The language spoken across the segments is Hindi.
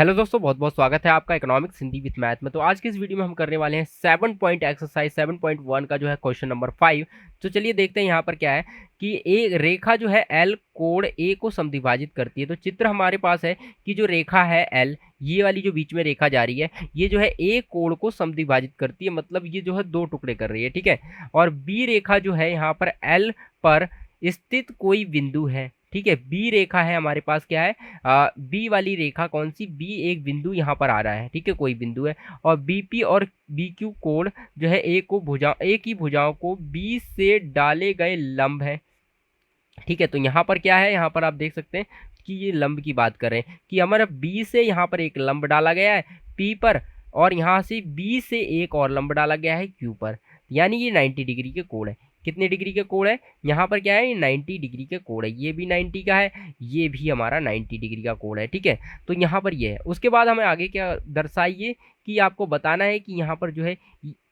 हेलो दोस्तों, बहुत बहुत स्वागत है आपका इकोनॉमिक्स हिंदी विद मैथ में। तो आज की इस वीडियो में हम करने वाले हैं 7 पॉइंट एक्सरसाइज 7.1 का जो है क्वेश्चन नंबर 5। तो चलिए देखते हैं यहाँ पर क्या है कि एक रेखा जो है एल कोण ए को समद्विभाजित करती है। तो चित्र हमारे पास है कि जो रेखा है एल, ये वाली जो बीच में रेखा जा रही है, ये जो है ए कोण को समद्विभाजित करती है, मतलब ये जो है दो टुकड़े कर रही है, ठीक है। और बी रेखा जो है यहाँ पर एल पर स्थित कोई बिंदु है, ठीक है। बी रेखा है हमारे पास, क्या है बी वाली रेखा कौन सी, बी एक बिंदु यहाँ पर आ रहा है, ठीक है, कोई बिंदु है। और बीपी और बीक्यू कोण जो है ए की भुजाओं को बी से डाले गए लंब है, ठीक है। तो यहाँ पर क्या है, यहाँ पर आप देख सकते हैं कि ये लंब की बात कर रहे हैं कि हमारा बी से यहाँ पर एक लंब डाला गया है पी पर, और यहाँ से बी से एक और लंब डाला गया है क्यू पर, यानी ये 90 डिग्री के कोण है। कितने डिग्री के कोण है, यहाँ पर क्या है, ये 90 डिग्री के कोण है। ये भी 90 का है, ये भी हमारा 90 डिग्री का कोण है, ठीक है। तो यहाँ पर ये है। उसके बाद हमें आगे क्या दर्शाइए कि आपको बताना है कि यहाँ पर जो है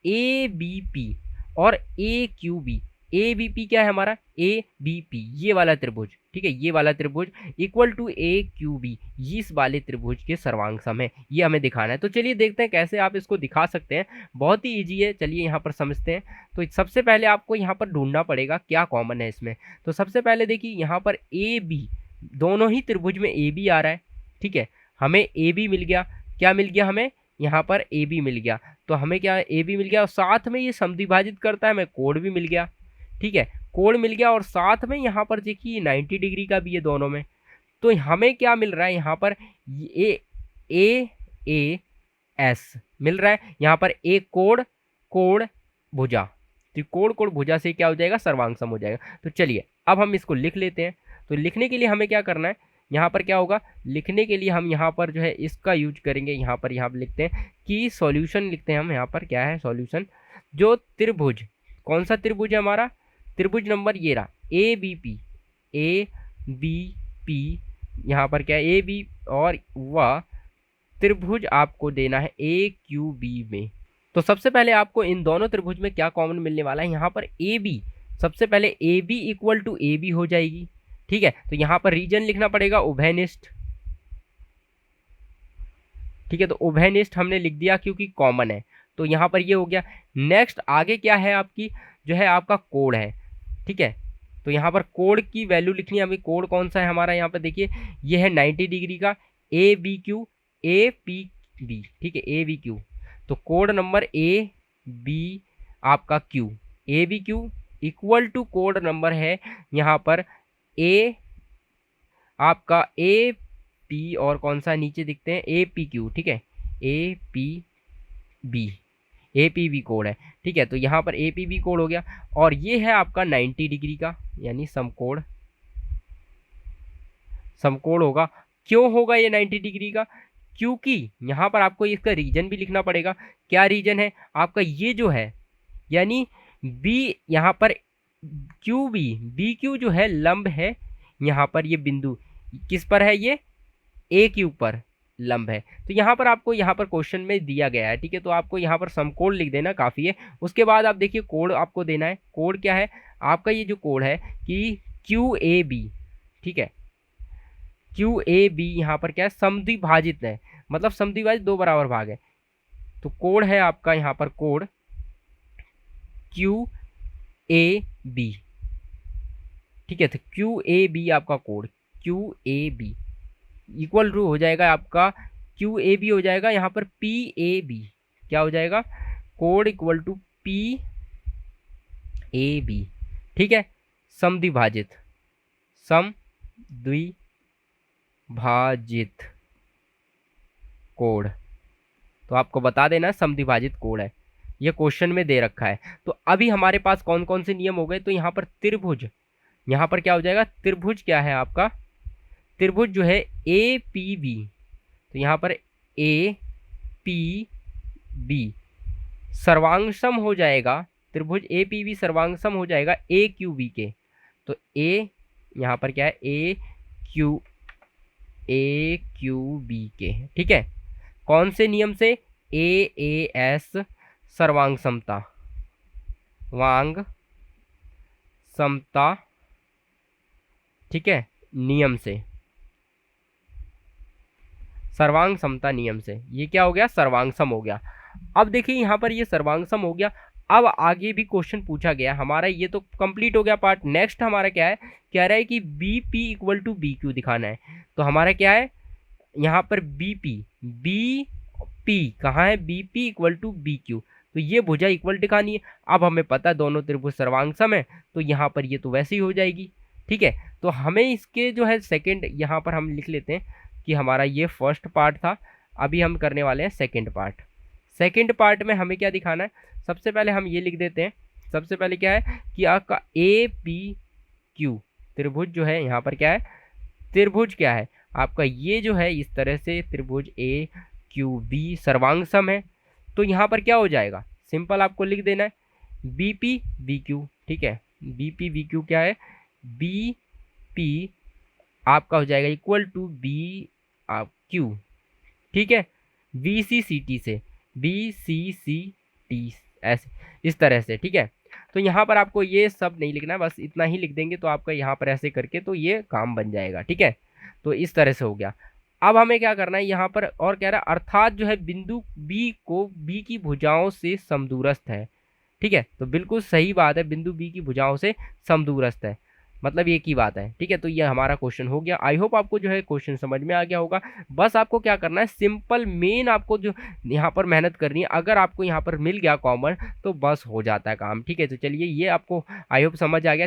ए बी पी और A Q B, A B P क्या है हमारा, ए बी पी ये वाला त्रिभुज, ठीक है, ये वाला त्रिभुज equal to A Q B, इस वाले त्रिभुज के सर्वांग सम है, ये हमें दिखाना है। तो चलिए देखते हैं कैसे आप इसको दिखा सकते हैं। बहुत ही इजी है, चलिए यहाँ पर समझते हैं। तो सबसे पहले आपको यहाँ पर ढूंढना पड़ेगा क्या कॉमन है इसमें। तो सबसे पहले देखिए यहाँ पर ए बी, दोनों ही त्रिभुज में ए बी आ रहा है, ठीक है। हमें ए बी मिल गया, क्या मिल गया हमें, यहाँ पर ए बी मिल गया। तो हमें क्या, ए बी मिल गया और साथ में ये समद्विभाजित करता है, हमें कोण भी मिल गया, ठीक है, कोण मिल गया। और साथ में यहाँ पर देखिए 90 डिग्री का भी है दोनों में। तो हमें क्या मिल रहा है यहाँ पर, ए ए ए एस मिल रहा है यहाँ पर, एक कोण कोण भुजा। तो कोण कोण भुजा से क्या हो जाएगा, सर्वांग सम हो जाएगा। तो चलिए अब हम इसको लिख लेते हैं। तो लिखने के लिए हमें क्या करना है, यहाँ पर क्या होगा, लिखने के लिए हम यहाँ पर जो है इसका यूज करेंगे। यहाँ पर लिखते हैं कि सॉल्यूशन लिखते हैं हम। यहाँ पर क्या है सॉल्यूशन, जो त्रिभुज, कौन सा त्रिभुज है हमारा, त्रिभुज नंबर ये रहा A B P, A B P, यहाँ पर क्या है ए बी, और वह त्रिभुज आपको देना है ए क्यू बी में। तो सबसे पहले आपको इन दोनों त्रिभुज में क्या कॉमन मिलने वाला है, यहाँ पर ए बी, सबसे पहले A B equal to A B हो जाएगी, ठीक है। तो यहाँ पर रीजन लिखना पड़ेगा उभयनिष्ठ, ठीक है। तो उभयनिष्ठ हमने लिख दिया क्योंकि कॉमन है, तो यहाँ पर ये हो गया। नेक्स्ट आगे क्या है आपकी, जो है आपका कोण है, ठीक है। तो यहाँ पर कोण की वैल्यू लिखनी है हमें। कोण कौन सा है हमारा, यहाँ पर देखिए ये है 90 डिग्री का, A B Q A P B, ठीक है, ए बी क्यू। तो कोण नंबर ए बी आपका Q, A B Q equal to कोण नंबर है यहाँ पर ए आपका ए पी, और कौन सा नीचे दिखते हैं ए पी क्यू, ठीक है, A P B, A P B कोण है, ठीक है। तो यहाँ पर ए पी बी कोण हो गया। और ये है आपका 90 डिग्री का, यानी समकोण, समकोण होगा। क्यों होगा ये 90 डिग्री का, क्योंकि यहाँ पर आपको इसका रीजन भी लिखना पड़ेगा। क्या रीजन है आपका, ये जो है यानी बी, यहाँ पर क्यू बी, बी क्यू जो है लंब है यहाँ पर, ये बिंदु किस पर है, ये ए क्यू पर लंब है। तो यहाँ पर आपको, यहाँ पर क्वेश्चन में दिया गया है, ठीक है। तो आपको यहाँ पर समकोण लिख देना काफ़ी है। उसके बाद आप देखिए कोण आपको देना है। कोण क्या है आपका, ये जो कोण है कि क्यू ए बी, ठीक है, क्यू ए बी यहाँ पर क्या है, समद्विभाजित है, मतलब समद्विभाजित दो बराबर भाग है। तो कोण है आपका यहाँ पर कोण क्यू ए बी, ठीक है। तो क्यू ए बी आपका कोण Q A B equal to हो जाएगा आपका, क्यू ए बी हो जाएगा यहाँ पर पी ए बी, क्या हो जाएगा, कोण equal to P A B, ठीक है। समद्विभाजित, समद्विभाजित कोण, तो आपको बता देना समद्विभाजित कोण है, ये क्वेश्चन में दे रखा है। तो अभी हमारे पास कौन कौन से नियम हो गए, तो यहाँ पर त्रिभुज, यहाँ पर क्या हो जाएगा, त्रिभुज क्या है आपका, त्रिभुज जो है ए पी बी, तो यहाँ पर ए पी बी सर्वांगसम हो जाएगा, त्रिभुज ए पी बी सर्वांगसम हो जाएगा ए क्यू बी के। तो ए यहाँ पर क्या है, ए क्यू बी के, ठीक है। कौन से नियम से, ए एस सर्वांग समता, वांग समता, ठीक है, नियम से, सर्वांग समता नियम से। ये क्या हो गया, सर्वांग सम हो गया। अब देखिए यहाँ पर ये सर्वांग सम हो गया। अब आगे भी क्वेश्चन पूछा गया हमारा, ये तो कंप्लीट हो गया पार्ट। नेक्स्ट हमारा क्या है, कह रहा है कि B P equal to B Q दिखाना है। तो हमारा क्या है यहाँ पर बी पी कहाँ है, B P equal to B Q, तो ये भुजा इक्वल दिखानी है। अब हमें पता है दोनों त्रिभुज सर्वांग सम है, तो यहाँ पर ये तो वैसे ही हो जाएगी। ठीक है, तो हमें इसके जो है सेकंड, यहाँ पर हम लिख लेते हैं कि हमारा ये फर्स्ट पार्ट था, अभी हम करने वाले हैं सेकंड पार्ट। सेकंड पार्ट में हमें क्या दिखाना है, सबसे पहले हम ये लिख देते हैं। सबसे पहले क्या है कि आपका ए पी क्यू त्रिभुज जो है, यहाँ पर क्या है, त्रिभुज क्या है आपका, ये जो है इस तरह से त्रिभुज ए क्यू बी सर्वांग सम है। तो यहाँ पर क्या हो जाएगा, सिंपल आपको लिख देना है बी पी बी क्यू। ठीक है, बी पी बी क्यू क्या है, बी पी आपका हो जाएगा इक्वल टू बी क्यू। ठीक है, बी सी सी टी से, बी सी सी टी ऐसे इस तरह से। ठीक है, तो यहाँ पर आपको ये सब नहीं लिखना है, बस इतना ही लिख देंगे तो आपका यहाँ पर ऐसे करके तो ये काम बन जाएगा। ठीक है, तो इस तरह से हो गया। अब हमें क्या करना है यहाँ पर, और कह रहा है अर्थात जो है बिंदु बी को बी की भुजाओं से समदूरस्थ है। ठीक है, तो बिल्कुल सही बात है, बिंदु बी की भुजाओं से समदूरस्थ है, मतलब एक ही बात है। ठीक है, तो ये हमारा क्वेश्चन हो गया। आई होप आपको जो है क्वेश्चन समझ में आ गया होगा। बस आपको क्या करना है, सिंपल मेन आपको जो यहाँ पर मेहनत करनी है। अगर आपको यहाँ पर मिल गया कॉमन तो बस हो जाता है काम। ठीक है, तो चलिए ये आपको आई होप समझ आ गया।